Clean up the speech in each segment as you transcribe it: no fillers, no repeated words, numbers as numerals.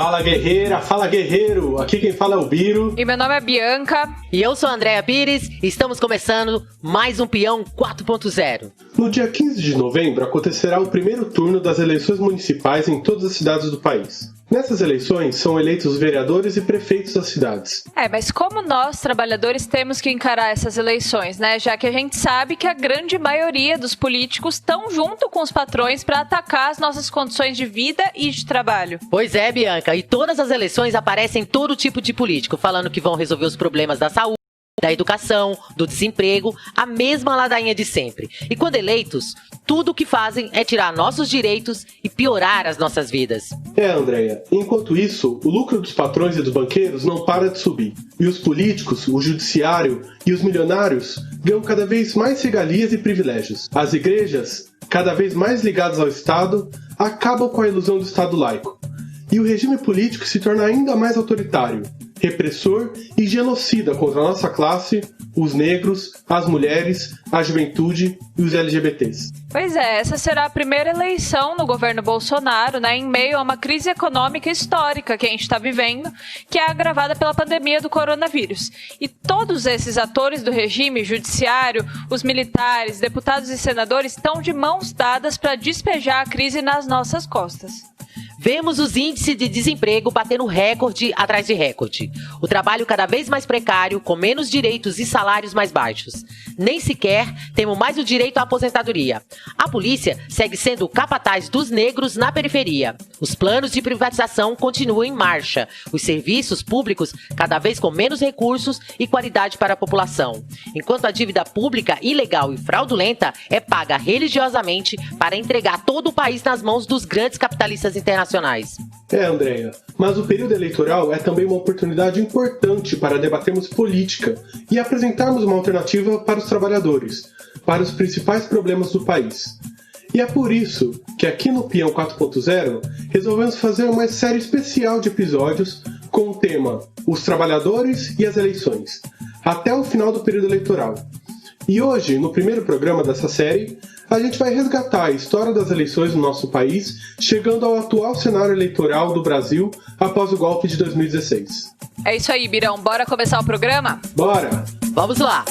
Fala guerreira, fala guerreiro, aqui quem fala é o Biro. E meu nome é Bianca. E eu sou a Andréa Pires e estamos começando mais um Peão 4.0. No dia 15 de novembro acontecerá o primeiro turno das eleições municipais em todas as cidades do país. Nessas eleições são eleitos vereadores e prefeitos das cidades. Mas como nós, trabalhadores, temos que encarar essas eleições, né? Já que a gente sabe que a grande maioria dos políticos estão junto com os patrões para atacar as nossas condições de vida e de trabalho. Pois é, Bianca, e todas as eleições aparecem todo tipo de político, falando que vão resolver os problemas da saúde, da educação, do desemprego, a mesma ladainha de sempre. E quando eleitos, tudo o que fazem é tirar nossos direitos e piorar as nossas vidas. Andréia, enquanto isso, o lucro dos patrões e dos banqueiros não para de subir. E os políticos, o judiciário e os milionários ganham cada vez mais regalias e privilégios. As igrejas, cada vez mais ligadas ao Estado, acabam com a ilusão do Estado laico. E o regime político se torna ainda mais autoritário, repressor e genocida contra a nossa classe, os negros, as mulheres, a juventude e os LGBTs. Pois é, essa será a primeira eleição no governo Bolsonaro, né, em meio a uma crise econômica histórica que a gente está vivendo, que é agravada pela pandemia do coronavírus. E todos esses atores do regime, judiciário, os militares, deputados e senadores estão de mãos dadas para despejar a crise nas nossas costas. Vemos os índices de desemprego batendo recorde atrás de recorde. O trabalho cada vez mais precário, com menos direitos e salários mais baixos. Nem sequer temos mais o direito à aposentadoria. A polícia segue sendo o capataz dos negros na periferia. Os planos de privatização continuam em marcha. Os serviços públicos cada vez com menos recursos e qualidade para a população. Enquanto a dívida pública ilegal e fraudulenta é paga religiosamente para entregar todo o país nas mãos dos grandes capitalistas internacionais. Andréia, mas o período eleitoral é também uma oportunidade importante para debatermos política e apresentarmos uma alternativa para os trabalhadores, para os principais problemas do país. E é por isso que aqui no Peão 4.0 resolvemos fazer uma série especial de episódios com o tema Os Trabalhadores e as Eleições, até o final do período eleitoral. E hoje, no primeiro programa dessa série, a gente vai resgatar a história das eleições no nosso país, chegando ao atual cenário eleitoral do Brasil após o golpe de 2016. É isso aí, Birão. Bora começar o programa? Bora! Vamos lá!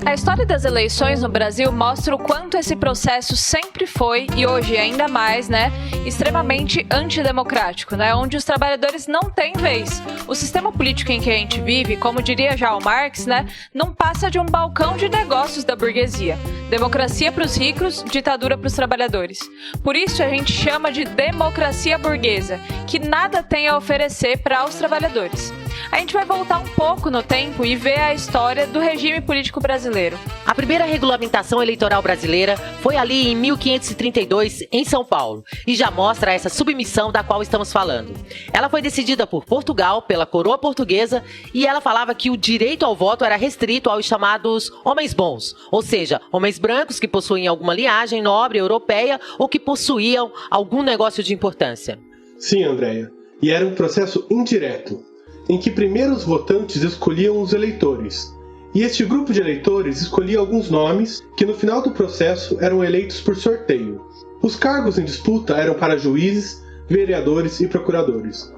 A história das eleições no Brasil mostra o quanto esse processo sempre foi, e hoje ainda mais, né, extremamente antidemocrático, né, onde os trabalhadores não têm vez. O sistema político em que a gente vive, como diria já o Marx, né, não passa de um balcão de negócios da burguesia. Democracia para os ricos, ditadura para os trabalhadores. Por isso a gente chama de democracia burguesa, que nada tem a oferecer para os trabalhadores. A gente vai voltar um pouco no tempo e ver a história do regime político brasileiro. A primeira regulamentação eleitoral brasileira foi ali em 1532, em São Paulo, e já mostra essa submissão da qual estamos falando. Ela foi decidida por Portugal, pela coroa portuguesa, e ela falava que o direito ao voto era restrito aos chamados homens bons, ou seja, homens brancos que possuíam alguma linhagem nobre europeia ou que possuíam algum negócio de importância. Sim, Andréia, e era um processo indireto, em que primeiro os votantes escolhiam os eleitores, e este grupo de eleitores escolhia alguns nomes que no final do processo eram eleitos por sorteio. Os cargos em disputa eram para juízes, vereadores e procuradores.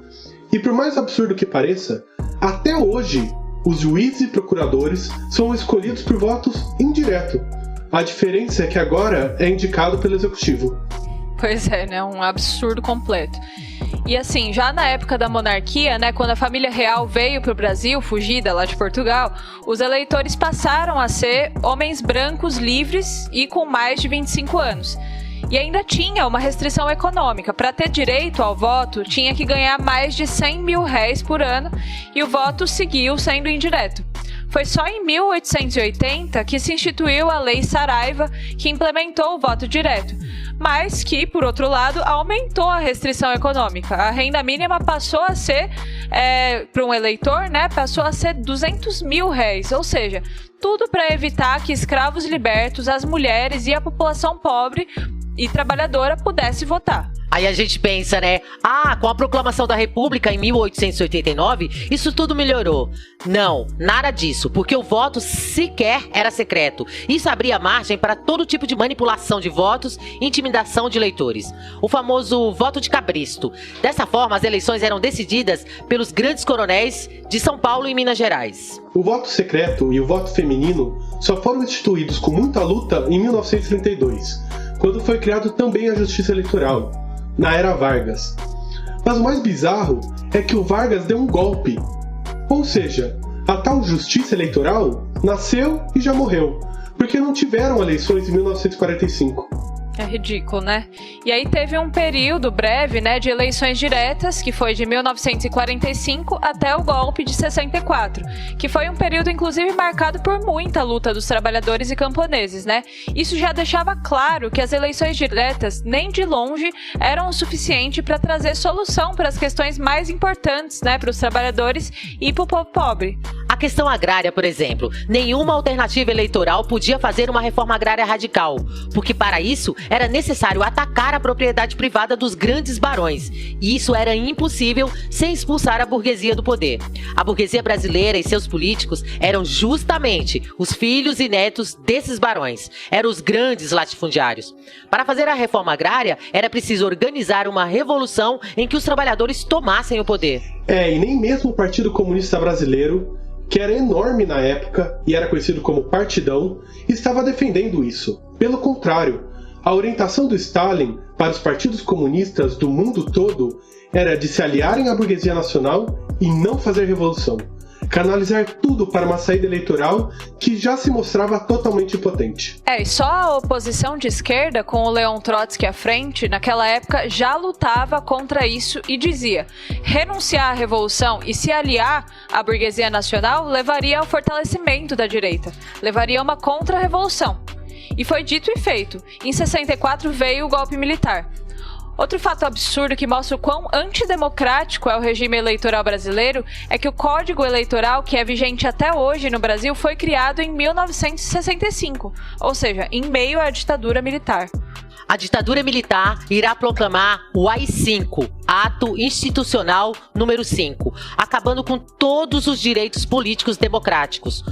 E por mais absurdo que pareça, até hoje os juízes e procuradores são escolhidos por votos indireto. A diferença é que agora é indicado pelo executivo. Pois é, né? Um absurdo completo. E assim, já na época da monarquia, né, quando a família real veio para o Brasil, fugida lá de Portugal, os eleitores passaram a ser homens brancos livres e com mais de 25 anos. E ainda tinha uma restrição econômica. Para ter direito ao voto, tinha que ganhar mais de R$100 mil por ano e o voto seguiu sendo indireto. Foi só em 1880 que se instituiu a Lei Saraiva, que implementou o voto direto, mas que, por outro lado, aumentou a restrição econômica. A renda mínima passou a ser, para um eleitor, né, passou a ser R$200 mil, ou seja, tudo para evitar que escravos libertos, as mulheres e a população pobre e trabalhadora pudesse votar. Aí a gente pensa, né? Com a proclamação da República em 1889, isso tudo melhorou. Não, nada disso, porque o voto sequer era secreto. Isso abria margem para todo tipo de manipulação de votos e intimidação de eleitores. O famoso voto de cabresto. Dessa forma, as eleições eram decididas pelos grandes coronéis de São Paulo e Minas Gerais. O voto secreto e o voto feminino só foram instituídos com muita luta em 1932, quando foi criado também a Justiça Eleitoral, na era Vargas. Mas o mais bizarro é que o Vargas deu um golpe. Ou seja, a tal Justiça Eleitoral nasceu e já morreu, porque não tiveram eleições em 1945. É ridículo, né? E aí teve um período breve, né, de eleições diretas, que foi de 1945 até o golpe de 64, que foi um período, inclusive, marcado por muita luta dos trabalhadores e camponeses, né? Isso já deixava claro que as eleições diretas, nem de longe, eram o suficiente para trazer solução para as questões mais importantes, né, para os trabalhadores e para o povo pobre. A questão agrária, por exemplo, nenhuma alternativa eleitoral podia fazer uma reforma agrária radical, porque para isso era necessário atacar a propriedade privada dos grandes barões, e isso era impossível sem expulsar a burguesia do poder. A burguesia brasileira e seus políticos eram justamente os filhos e netos desses barões, eram os grandes latifundiários. Para fazer a reforma agrária, era preciso organizar uma revolução em que os trabalhadores tomassem o poder. E nem mesmo o Partido Comunista Brasileiro, que era enorme na época e era conhecido como Partidão, estava defendendo isso. Pelo contrário, a orientação do Stalin para os partidos comunistas do mundo todo era de se aliarem à burguesia nacional e não fazer revolução. Canalizar tudo para uma saída eleitoral que já se mostrava totalmente impotente. E só a oposição de esquerda, com o Leon Trotsky à frente, naquela época já lutava contra isso e dizia: renunciar à revolução e se aliar à burguesia nacional levaria ao fortalecimento da direita, levaria a uma contra-revolução. E foi dito e feito. Em 64 veio o golpe militar. Outro fato absurdo que mostra o quão antidemocrático é o regime eleitoral brasileiro é que o Código Eleitoral, que é vigente até hoje no Brasil, foi criado em 1965, ou seja, em meio à ditadura militar. A ditadura militar irá proclamar o AI-5, Ato Institucional número 5, acabando com todos os direitos políticos democráticos.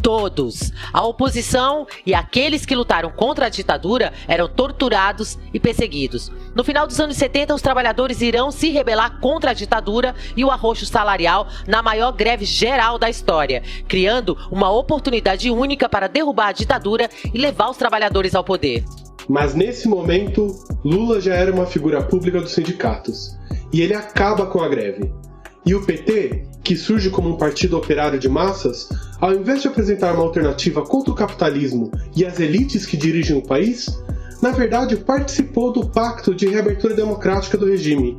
Todos. A oposição e aqueles que lutaram contra a ditadura eram torturados e perseguidos. No final dos anos 70, os trabalhadores irão se rebelar contra a ditadura e o arroxo salarial na maior greve geral da história, criando uma oportunidade única para derrubar a ditadura e levar os trabalhadores ao poder. Mas nesse momento, Lula já era uma figura pública dos sindicatos, e ele acaba com a greve. E o PT, que surge como um partido operário de massas, ao invés de apresentar uma alternativa contra o capitalismo e as elites que dirigem o país, na verdade participou do Pacto de Reabertura Democrática do regime,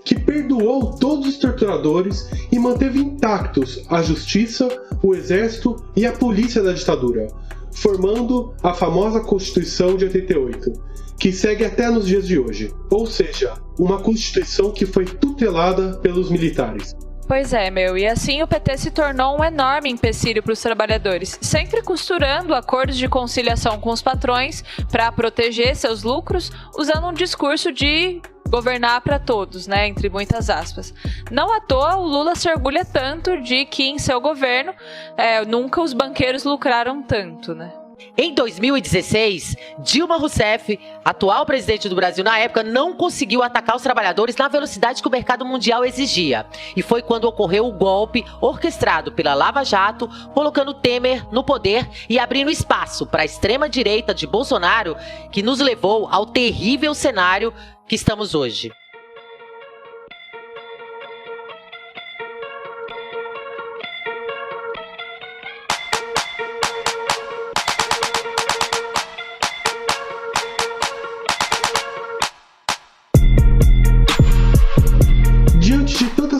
que perdoou todos os torturadores e manteve intactos a justiça, o exército e a polícia da ditadura, formando a famosa Constituição de 88, que segue até nos dias de hoje, ou seja, uma Constituição que foi tutelada pelos militares. Pois é, e assim o PT se tornou um enorme empecilho para os trabalhadores, sempre costurando acordos de conciliação com os patrões para proteger seus lucros, usando um discurso de governar para todos, né, entre muitas aspas. Não à toa o Lula se orgulha tanto de que em seu governo nunca os banqueiros lucraram tanto, né? Em 2016, Dilma Rousseff, atual presidente do Brasil na época, não conseguiu atacar os trabalhadores na velocidade que o mercado mundial exigia. E foi quando ocorreu o golpe orquestrado pela Lava Jato, colocando Temer no poder e abrindo espaço para a extrema-direita de Bolsonaro, que nos levou ao terrível cenário que estamos hoje.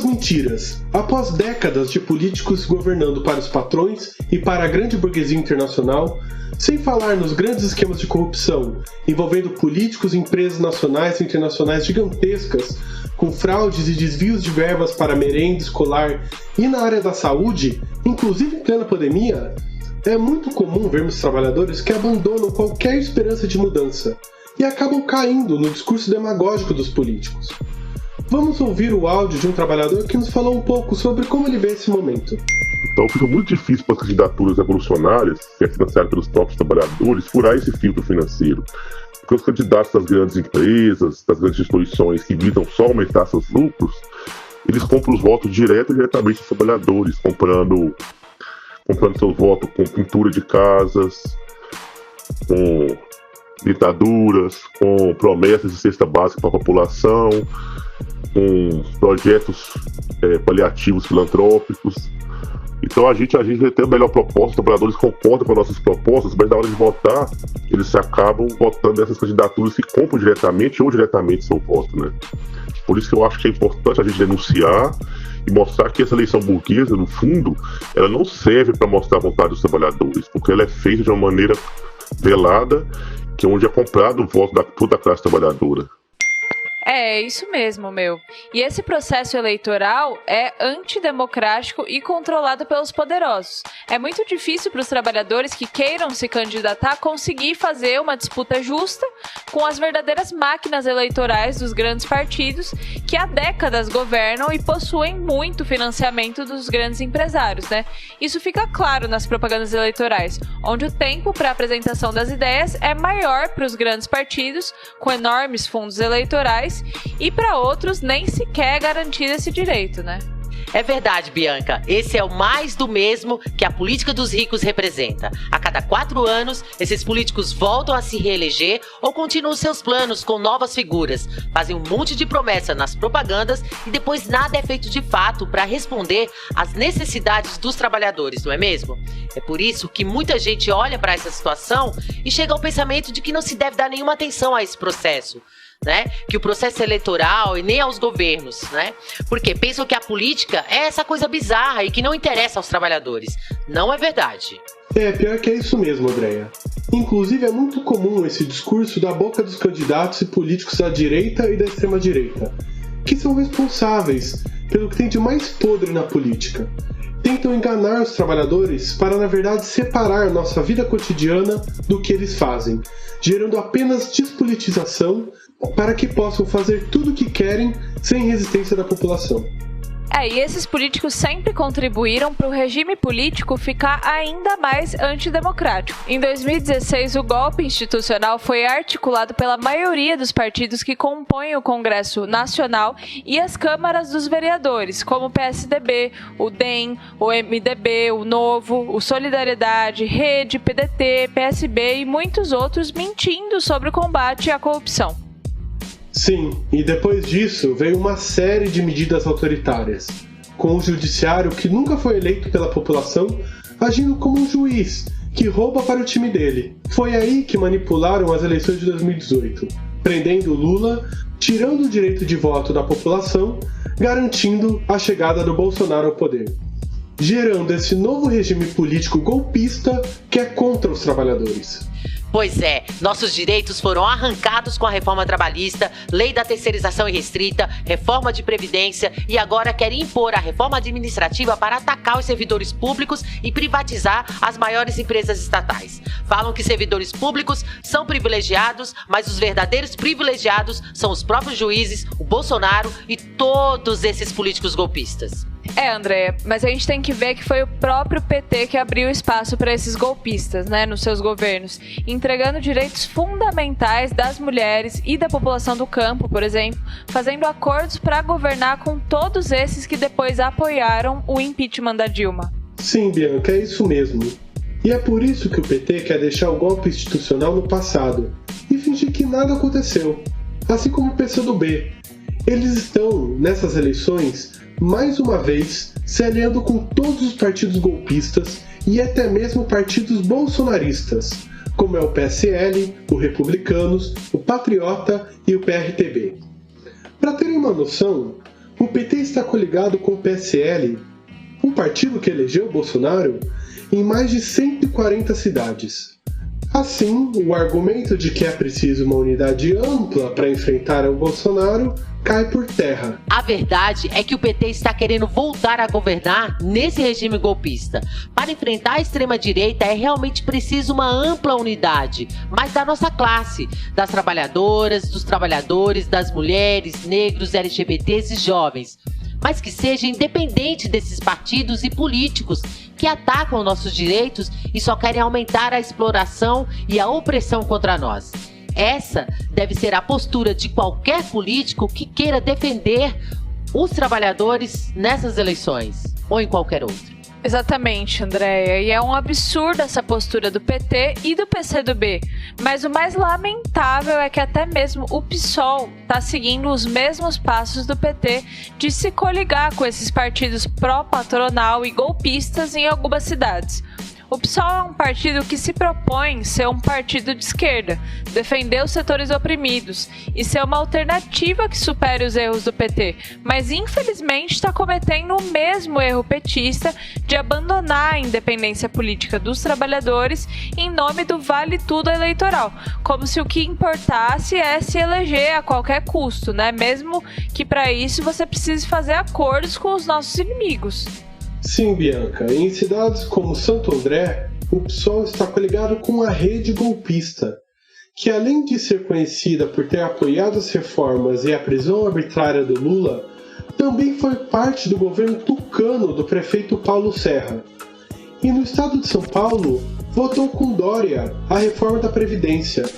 Mentiras. Após décadas de políticos governando para os patrões e para a grande burguesia internacional, sem falar nos grandes esquemas de corrupção envolvendo políticos e empresas nacionais e internacionais gigantescas, com fraudes e desvios de verbas para merenda escolar e na área da saúde, inclusive em plena pandemia, é muito comum vermos trabalhadores que abandonam qualquer esperança de mudança e acabam caindo no discurso demagógico dos políticos. Vamos ouvir o áudio de um trabalhador que nos falou um pouco sobre como ele vê esse momento. Então fica muito difícil para as candidaturas revolucionárias, que é financiado pelos próprios trabalhadores, furar esse filtro financeiro. Porque os candidatos das grandes empresas, das grandes instituições que visam só aumentar seus lucros, eles compram os votos diretamente dos trabalhadores, comprando seus votos com pintura de casas, com ditaduras, com promessas de cesta básica para a população, com projetos paliativos filantrópicos. Então a gente vai ter a melhor proposta, os trabalhadores concordam com as nossas propostas, mas na hora de votar, eles acabam votando nessas candidaturas que compram diretamente ou indiretamente seu voto, né? Por isso que eu acho que é importante a gente denunciar e mostrar que essa eleição burguesa, no fundo, ela não serve para mostrar a vontade dos trabalhadores, porque ela é feita de uma maneira velada, que é onde é comprado o voto da toda a classe trabalhadora. É isso mesmo, meu. E esse processo eleitoral é antidemocrático e controlado pelos poderosos. É muito difícil para os trabalhadores que queiram se candidatar conseguir fazer uma disputa justa com as verdadeiras máquinas eleitorais dos grandes partidos que há décadas governam e possuem muito financiamento dos grandes empresários, né? Isso fica claro nas propagandas eleitorais, onde o tempo para a apresentação das ideias é maior para os grandes partidos, com enormes fundos eleitorais, e para outros nem sequer é garantido esse direito, né? É verdade, Bianca. Esse é o mais do mesmo que a política dos ricos representa. A cada 4 anos, esses políticos voltam a se reeleger ou continuam seus planos com novas figuras. Fazem um monte de promessa nas propagandas e depois nada é feito de fato para responder às necessidades dos trabalhadores, não é mesmo? É por isso que muita gente olha para essa situação e chega ao pensamento de que não se deve dar nenhuma atenção a esse processo, né? Que o processo eleitoral e nem aos governos, né? Porque pensam que a política é essa coisa bizarra e que não interessa aos trabalhadores. Não é verdade. Pior que é isso mesmo, Andréia. Inclusive é muito comum esse discurso da boca dos candidatos e políticos da direita e da extrema-direita, que são responsáveis pelo que tem de mais podre na política. Tentam enganar os trabalhadores para, na verdade, separar nossa vida cotidiana do que eles fazem, gerando apenas despolitização para que possam fazer tudo o que querem sem resistência da população. E esses políticos sempre contribuíram para o regime político ficar ainda mais antidemocrático. Em 2016, o golpe institucional foi articulado pela maioria dos partidos que compõem o Congresso Nacional e as câmaras dos vereadores, como o PSDB, o DEM, o MDB, o Novo, o Solidariedade, Rede, PDT, PSB e muitos outros, mentindo sobre o combate à corrupção. Sim, e depois disso veio uma série de medidas autoritárias, com o judiciário que nunca foi eleito pela população agindo como um juiz que rouba para o time dele. Foi aí que manipularam as eleições de 2018, prendendo Lula, tirando o direito de voto da população, garantindo a chegada do Bolsonaro ao poder, gerando esse novo regime político golpista que é contra os trabalhadores. Pois é, nossos direitos foram arrancados com a reforma trabalhista, lei da terceirização irrestrita, reforma de previdência e agora querem impor a reforma administrativa para atacar os servidores públicos e privatizar as maiores empresas estatais. Falam que servidores públicos são privilegiados, mas os verdadeiros privilegiados são os próprios juízes, o Bolsonaro e todos esses políticos golpistas. Andréia, mas a gente tem que ver que foi o próprio PT que abriu espaço para esses golpistas, né, nos seus governos, entregando direitos fundamentais das mulheres e da população do campo, por exemplo, fazendo acordos para governar com todos esses que depois apoiaram o impeachment da Dilma. Sim, Bianca, é isso mesmo. E é por isso que o PT quer deixar o golpe institucional no passado e fingir que nada aconteceu, assim como o PCdoB. Eles estão, nessas eleições, mais uma vez, se aliando com todos os partidos golpistas e até mesmo partidos bolsonaristas, como é o PSL, o Republicanos, o Patriota e o PRTB. Para terem uma noção, o PT está coligado com o PSL, um partido que elegeu Bolsonaro, em mais de 140 cidades. Assim, o argumento de que é preciso uma unidade ampla para enfrentar o Bolsonaro cai por terra. A verdade é que o PT está querendo voltar a governar nesse regime golpista. Para enfrentar a extrema-direita é realmente preciso uma ampla unidade, mas da nossa classe, das trabalhadoras, dos trabalhadores, das mulheres, negros, LGBTs e jovens. Mas que seja independente desses partidos e políticos que atacam nossos direitos e só querem aumentar a exploração e a opressão contra nós. Essa deve ser a postura de qualquer político que queira defender os trabalhadores nessas eleições ou em qualquer outra. Exatamente, Andréia. E é um absurdo essa postura do PT e do PCdoB. Mas o mais lamentável é que até mesmo o PSOL está seguindo os mesmos passos do PT de se coligar com esses partidos pró-patronal e golpistas em algumas cidades. O PSOL é um partido que se propõe ser um partido de esquerda, defender os setores oprimidos e ser uma alternativa que supere os erros do PT, mas infelizmente está cometendo o mesmo erro petista de abandonar a independência política dos trabalhadores em nome do vale tudo eleitoral, como se o que importasse é se eleger a qualquer custo, né? Mesmo que para isso você precise fazer acordos com os nossos inimigos. Sim, Bianca, em cidades como Santo André, o PSOL está coligado com a rede golpista, que além de ser conhecida por ter apoiado as reformas e a prisão arbitrária do Lula, também foi parte do governo tucano do prefeito Paulo Serra. E no estado de São Paulo, votou com Dória a reforma da Previdência,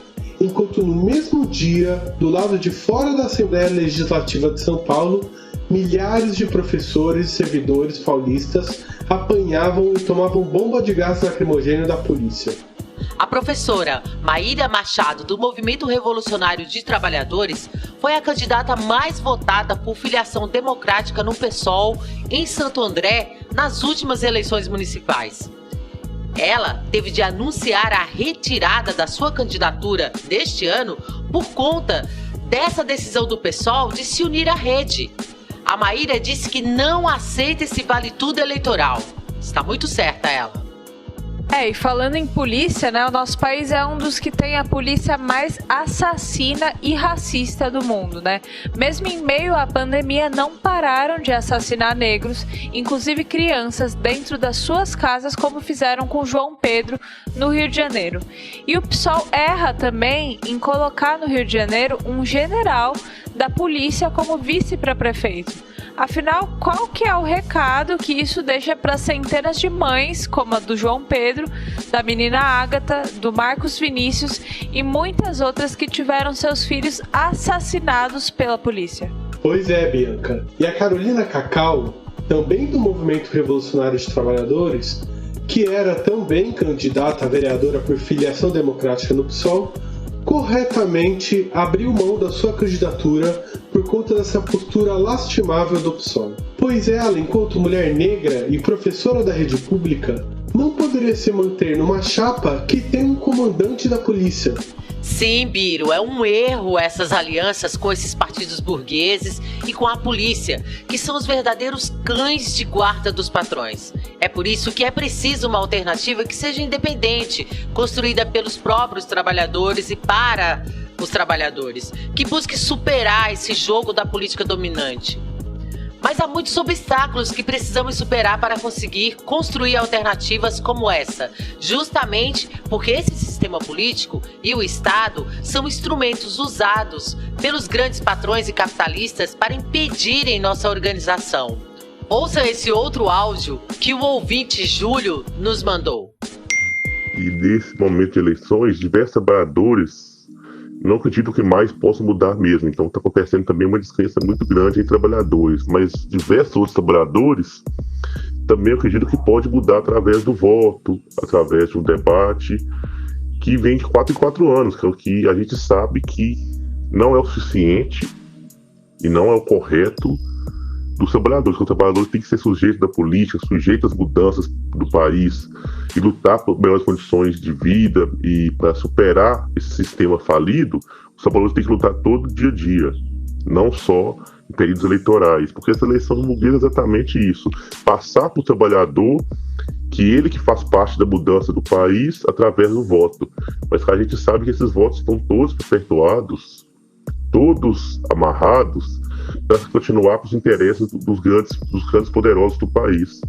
enquanto no mesmo dia, do lado de fora da Assembleia Legislativa de São Paulo, milhares de professores e servidores paulistas apanhavam e tomavam bomba de gás lacrimogêneo da polícia. A professora Maíra Machado, do Movimento Revolucionário de Trabalhadores, foi a candidata mais votada por filiação democrática no PSOL em Santo André nas últimas eleições municipais. Ela teve de anunciar a retirada da sua candidatura deste ano por conta dessa decisão do PSOL de se unir à rede. A Maíra disse que não aceita esse vale-tudo eleitoral. Está muito certa ela. E falando em polícia, né, o nosso país é um dos que tem a polícia mais assassina e racista do mundo, né? Mesmo em meio à pandemia, não pararam de assassinar negros, inclusive crianças, dentro das suas casas, como fizeram com João Pedro, no Rio de Janeiro. E o PSOL erra também em colocar no Rio de Janeiro um general da polícia como vice para prefeito. Afinal, qual que é o recado que isso deixa para centenas de mães, como a do João Pedro, da menina Ágata, do Marcos Vinícius e muitas outras que tiveram seus filhos assassinados pela polícia? Pois é, Bianca. E a Carolina Cacau, também do Movimento Revolucionário de Trabalhadores, que era também candidata a vereadora por filiação democrática no PSOL, corretamente abriu mão da sua candidatura por conta dessa postura lastimável do PSOL. Pois ela, enquanto mulher negra e professora da rede pública, não poderia se manter numa chapa que tem um comandante da polícia. Sim, Biro, é um erro essas alianças com esses partidos burgueses e com a polícia, que são os verdadeiros cães de guarda dos patrões. É por isso que é preciso uma alternativa que seja independente, construída pelos próprios trabalhadores e para os trabalhadores, que busque superar esse jogo da política dominante. Mas há muitos obstáculos que precisamos superar para conseguir construir alternativas como essa, justamente porque esse sistema político e o Estado são instrumentos usados pelos grandes patrões e capitalistas para impedirem nossa organização. Ouça esse outro áudio que o ouvinte Júlio nos mandou. E nesse momento de eleições, diversos trabalhadores não acredito que mais possa mudar mesmo. Então está acontecendo também uma descrença muito grande em trabalhadores. Mas diversos outros trabalhadores também acredito que pode mudar através do voto, através de um debate que vem de 4 em 4 anos, que é o que a gente sabe que não é o suficiente e não é o correto dos trabalhadores, que os trabalhadores têm que ser sujeitos da política, sujeitos às mudanças do país e lutar por melhores condições de vida. E para superar esse sistema falido, os trabalhadores têm que lutar todo dia a dia, não só em períodos eleitorais, porque essa eleição burguesa é exatamente isso, passar para o trabalhador que ele que faz parte da mudança do país através do voto. Mas a gente sabe que esses votos estão todos perpetuados, todos amarrados, para continuar com os interesses dos grandes poderosos do país,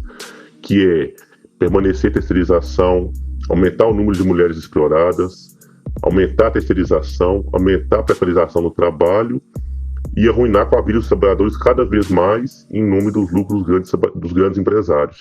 que é permanecer a terceirização, aumentar o número de mulheres exploradas, aumentar a terceirização, aumentar a precarização no trabalho e arruinar com a vida dos trabalhadores cada vez mais em nome dos lucros dos grandes empresários.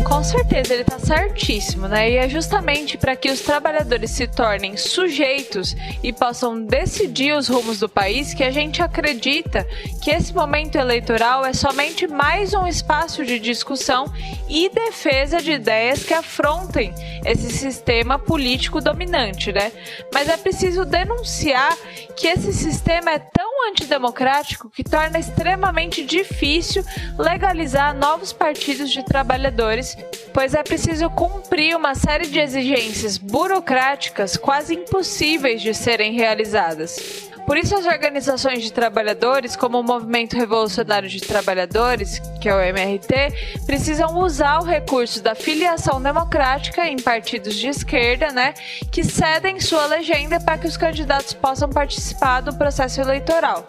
Com certeza, ele tá certíssimo, né? E é justamente para que os trabalhadores se tornem sujeitos e possam decidir os rumos do país que a gente acredita que esse momento eleitoral é somente mais um espaço de discussão e defesa de ideias que afrontem esse sistema político dominante, né? Mas é preciso denunciar que esse sistema é tão antidemocrático que torna extremamente difícil legalizar novos partidos de trabalhadores, pois é preciso cumprir uma série de exigências burocráticas quase impossíveis de serem realizadas. Por isso, as organizações de trabalhadores, como o Movimento Revolucionário de Trabalhadores, que é o MRT, precisam usar o recurso da filiação democrática em partidos de esquerda, né, que cedem sua legenda para que os candidatos possam participar do processo eleitoral.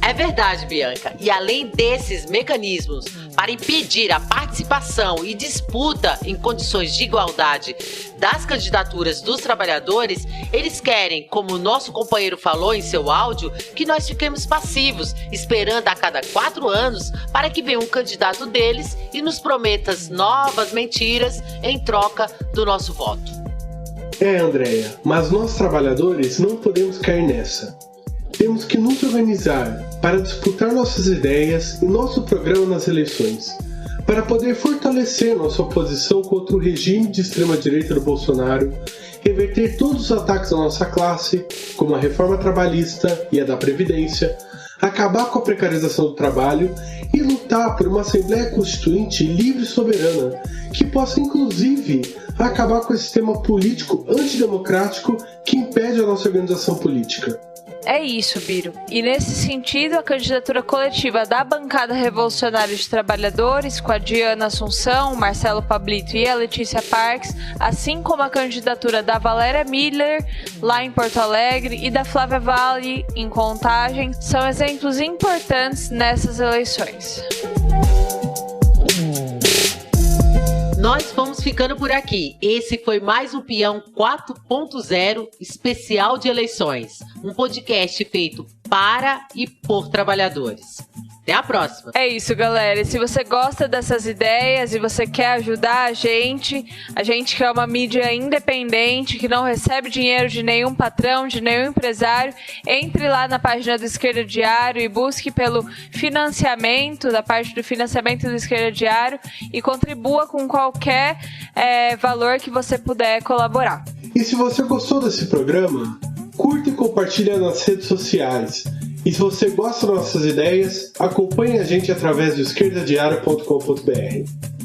É verdade, Bianca. E além desses mecanismos para impedir a participação e disputa em condições de igualdade das candidaturas dos trabalhadores, eles querem, como o nosso companheiro falou em seu áudio, que nós fiquemos passivos, esperando a cada 4 anos para que venha um candidato deles e nos prometa novas mentiras em troca do nosso voto. Andréia, mas nós trabalhadores não podemos cair nessa. Temos que nos organizar para disputar nossas ideias e nosso programa nas eleições, para poder fortalecer nossa oposição contra o regime de extrema-direita do Bolsonaro, reverter todos os ataques à nossa classe, como a reforma trabalhista e a da Previdência, acabar com a precarização do trabalho e lutar por uma Assembleia Constituinte livre e soberana, que possa inclusive acabar com o sistema político antidemocrático que impede a nossa organização política. É isso, Biro. E nesse sentido, a candidatura coletiva da Bancada Revolucionária de Trabalhadores, com a Diana Assunção, o Marcelo Pablito e a Letícia Parques, assim como a candidatura da Valéria Miller, lá em Porto Alegre, e da Flávia Vale, em Contagem, são exemplos importantes nessas eleições. Nós vamos ficando por aqui. Esse foi mais um Peão 4.0 especial de eleições. Um podcast feito para e por trabalhadores. Até a próxima. É isso, galera. E se você gosta dessas ideias e você quer ajudar a gente que é uma mídia independente, que não recebe dinheiro de nenhum patrão, de nenhum empresário, entre lá na página do Esquerda Diário e busque pelo financiamento, da parte do financiamento do Esquerda Diário, e contribua com qualquer valor que você puder colaborar. E se você gostou desse programa, curta e compartilha nas redes sociais. E se você gosta das nossas ideias, acompanhe a gente através do esquerdadiario.com.br.